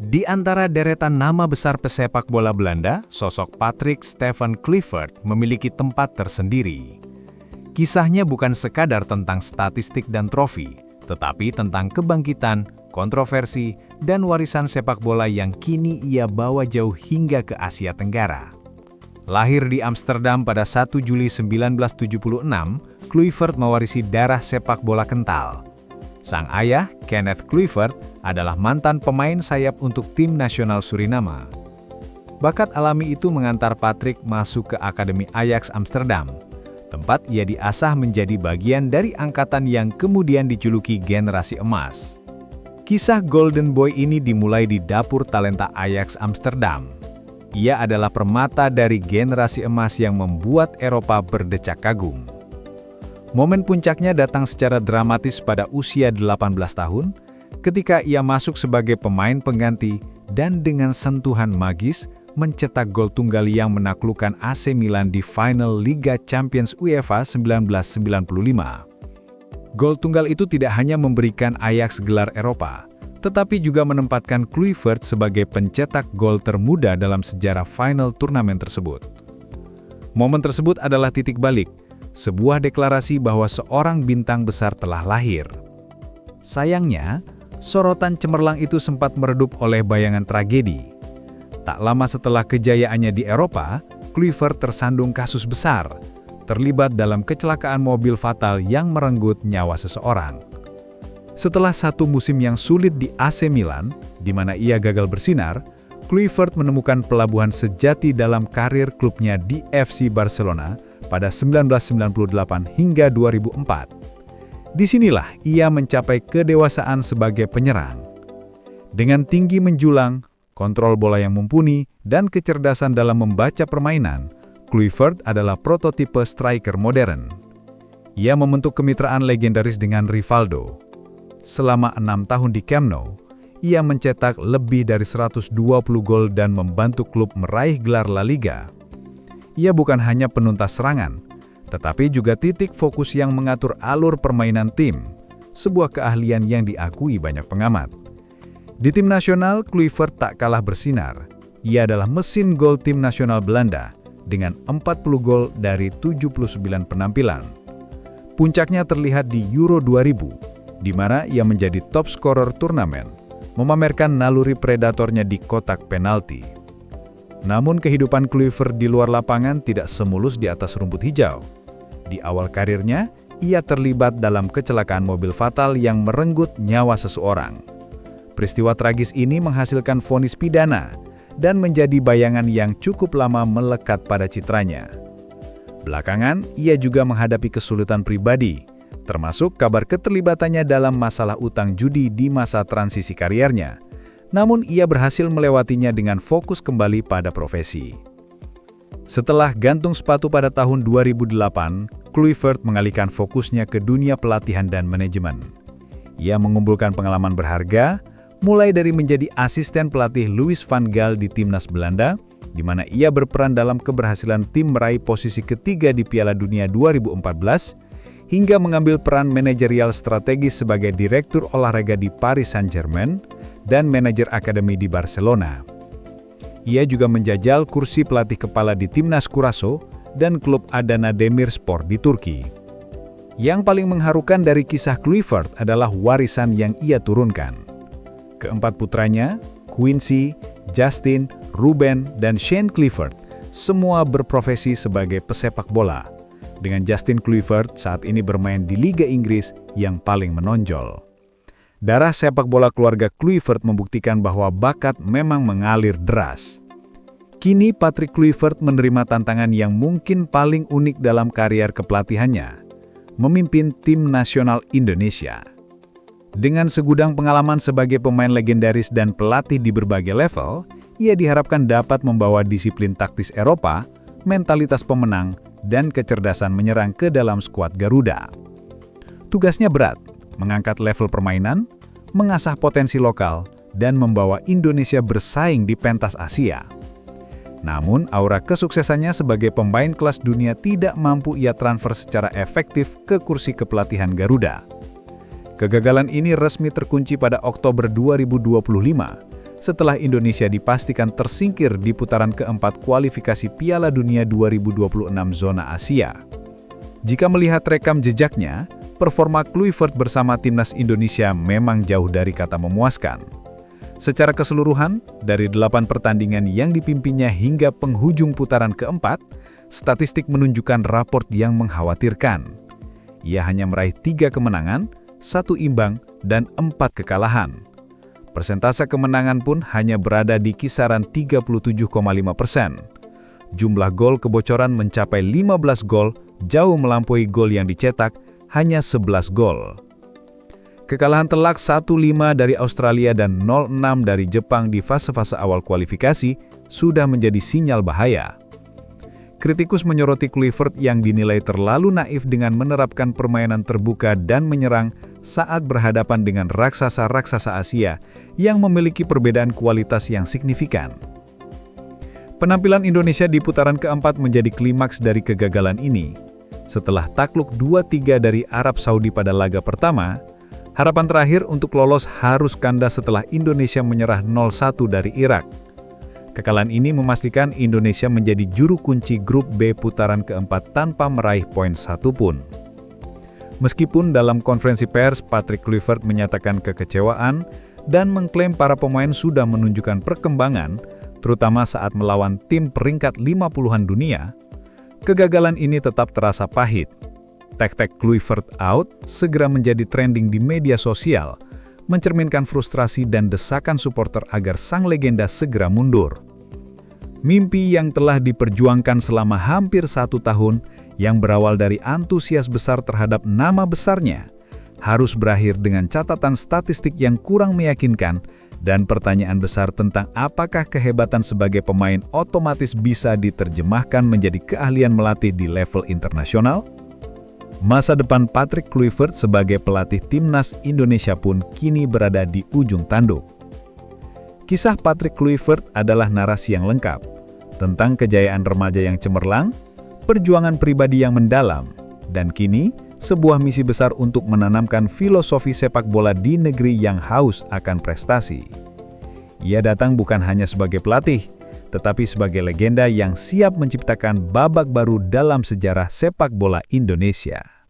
Di antara deretan nama besar pesepak bola Belanda, sosok Patrick Stefan Kluivert memiliki tempat tersendiri. Kisahnya bukan sekadar tentang statistik dan trofi, tetapi tentang kebangkitan, kontroversi, dan warisan sepak bola yang kini ia bawa jauh hingga ke Asia Tenggara. Lahir di Amsterdam pada 1 Juli 1976, Kluivert mewarisi darah sepak bola kental. Sang ayah, Kenneth Kluivert, adalah mantan pemain sayap untuk tim nasional Suriname. Bakat alami itu mengantar Patrick masuk ke Akademi Ajax Amsterdam, tempat ia diasah menjadi bagian dari angkatan yang kemudian dijuluki generasi emas. Kisah Golden Boy ini dimulai di dapur talenta Ajax Amsterdam. Ia adalah permata dari generasi emas yang membuat Eropa berdecak kagum. Momen puncaknya datang secara dramatis pada usia 18 tahun, ketika ia masuk sebagai pemain pengganti dan dengan sentuhan magis mencetak gol tunggal yang menaklukkan AC Milan di final Liga Champions UEFA 1995. Gol tunggal itu tidak hanya memberikan Ajax gelar Eropa, tetapi juga menempatkan Kluivert sebagai pencetak gol termuda dalam sejarah final turnamen tersebut. Momen tersebut adalah titik balik, sebuah deklarasi bahwa seorang bintang besar telah lahir. Sayangnya, sorotan cemerlang itu sempat meredup oleh bayangan tragedi. Tak lama setelah kejayaannya di Eropa, Kluivert tersandung kasus besar, terlibat dalam kecelakaan mobil fatal yang merenggut nyawa seseorang. Setelah satu musim yang sulit di AC Milan, di mana ia gagal bersinar, Kluivert menemukan pelabuhan sejati dalam karir klubnya di FC Barcelona pada 1998 hingga 2004. Disinilah ia mencapai kedewasaan sebagai penyerang. Dengan tinggi menjulang, kontrol bola yang mumpuni, dan kecerdasan dalam membaca permainan, Kluivert adalah prototipe striker modern. Ia membentuk kemitraan legendaris dengan Rivaldo. Selama 6 tahun di Camp Nou, ia mencetak lebih dari 120 gol dan membantu klub meraih gelar La Liga. Ia bukan hanya penuntas serangan, tetapi juga titik fokus yang mengatur alur permainan tim, sebuah keahlian yang diakui banyak pengamat. Di tim nasional, Kluivert tak kalah bersinar. Ia adalah mesin gol tim nasional Belanda dengan 40 gol dari 79 penampilan. Puncaknya terlihat di Euro 2000, di mana ia menjadi top scorer turnamen, memamerkan naluri predatornya di kotak penalti. Namun kehidupan Kluivert di luar lapangan tidak semulus di atas rumput hijau. Di awal karirnya, ia terlibat dalam kecelakaan mobil fatal yang merenggut nyawa seseorang. Peristiwa tragis ini menghasilkan vonis pidana dan menjadi bayangan yang cukup lama melekat pada citranya. Belakangan, ia juga menghadapi kesulitan pribadi, termasuk kabar keterlibatannya dalam masalah utang judi di masa transisi kariernya. Namun ia berhasil melewatinya dengan fokus kembali pada profesi. Setelah gantung sepatu pada tahun 2008, Kluivert mengalihkan fokusnya ke dunia pelatihan dan manajemen. Ia mengumpulkan pengalaman berharga, mulai dari menjadi asisten pelatih Louis van Gaal di timnas Belanda, di mana ia berperan dalam keberhasilan tim meraih posisi ketiga di Piala Dunia 2014, hingga mengambil peran manajerial strategis sebagai direktur olahraga di Paris Saint-Germain dan manajer akademi di Barcelona. Ia juga menjajal kursi pelatih kepala di timnas Curaçao dan klub Adana Demirspor di Turki. Yang paling mengharukan dari kisah Kluivert adalah warisan yang ia turunkan. Keempat putranya, Quincy, Justin, Ruben, dan Shane Kluivert, semua berprofesi sebagai pesepak bola. Dengan Justin Kluivert saat ini bermain di Liga Inggris yang paling menonjol. Darah sepak bola keluarga Kluivert membuktikan bahwa bakat memang mengalir deras. Kini Patrick Kluivert menerima tantangan yang mungkin paling unik dalam karier kepelatihannya, memimpin tim nasional Indonesia. Dengan segudang pengalaman sebagai pemain legendaris dan pelatih di berbagai level, ia diharapkan dapat membawa disiplin taktis Eropa, mentalitas pemenang, dan kecerdasan menyerang ke dalam skuad Garuda. Tugasnya berat, mengangkat level permainan, mengasah potensi lokal, dan membawa Indonesia bersaing di pentas Asia. Namun, aura kesuksesannya sebagai pemain kelas dunia tidak mampu ia transfer secara efektif ke kursi kepelatihan Garuda. Kegagalan ini resmi terkunci pada Oktober 2025 setelah Indonesia dipastikan tersingkir di putaran keempat kualifikasi Piala Dunia 2026 zona Asia. Jika melihat rekam jejaknya, performa Kluivert bersama timnas Indonesia memang jauh dari kata memuaskan. Secara keseluruhan, dari 8 pertandingan yang dipimpinnya hingga penghujung putaran keempat, statistik menunjukkan raport yang mengkhawatirkan. Ia hanya meraih 3 kemenangan, 1 imbang, dan 4 kekalahan. Persentase kemenangan pun hanya berada di kisaran 37,5%. Jumlah gol kebocoran mencapai 15 gol, jauh melampaui gol yang dicetak, hanya 11 gol. Kekalahan telak 1-5 dari Australia dan 0-6 dari Jepang di fase-fase awal kualifikasi sudah menjadi sinyal bahaya. Kritikus menyoroti Kluivert yang dinilai terlalu naif dengan menerapkan permainan terbuka dan menyerang saat berhadapan dengan raksasa-raksasa Asia yang memiliki perbedaan kualitas yang signifikan. Penampilan Indonesia di putaran keempat menjadi klimaks dari kegagalan ini. Setelah takluk 2-3 dari Arab Saudi pada laga pertama, harapan terakhir untuk lolos harus kandas setelah Indonesia menyerah 0-1 dari Irak. Kekalahan ini memastikan Indonesia menjadi juru kunci grup B putaran keempat tanpa meraih poin satu pun. Meskipun dalam konferensi pers Patrick Kluivert menyatakan kekecewaan dan mengklaim para pemain sudah menunjukkan perkembangan, terutama saat melawan tim peringkat 50-an dunia, kegagalan ini tetap terasa pahit. Tag-tag Kluivert out segera menjadi trending di media sosial, mencerminkan frustrasi dan desakan supporter agar sang legenda segera mundur. Mimpi yang telah diperjuangkan selama hampir 1 tahun, yang berawal dari antusias besar terhadap nama besarnya, harus berakhir dengan catatan statistik yang kurang meyakinkan dan pertanyaan besar tentang apakah kehebatan sebagai pemain otomatis bisa diterjemahkan menjadi keahlian melatih di level internasional. Masa depan Patrick Kluivert sebagai pelatih timnas Indonesia pun kini berada di ujung tanduk. Kisah Patrick Kluivert adalah narasi yang lengkap, tentang kejayaan remaja yang cemerlang, perjuangan pribadi yang mendalam, dan kini sebuah misi besar untuk menanamkan filosofi sepak bola di negeri yang haus akan prestasi. Ia datang bukan hanya sebagai pelatih, tetapi sebagai legenda yang siap menciptakan babak baru dalam sejarah sepak bola Indonesia.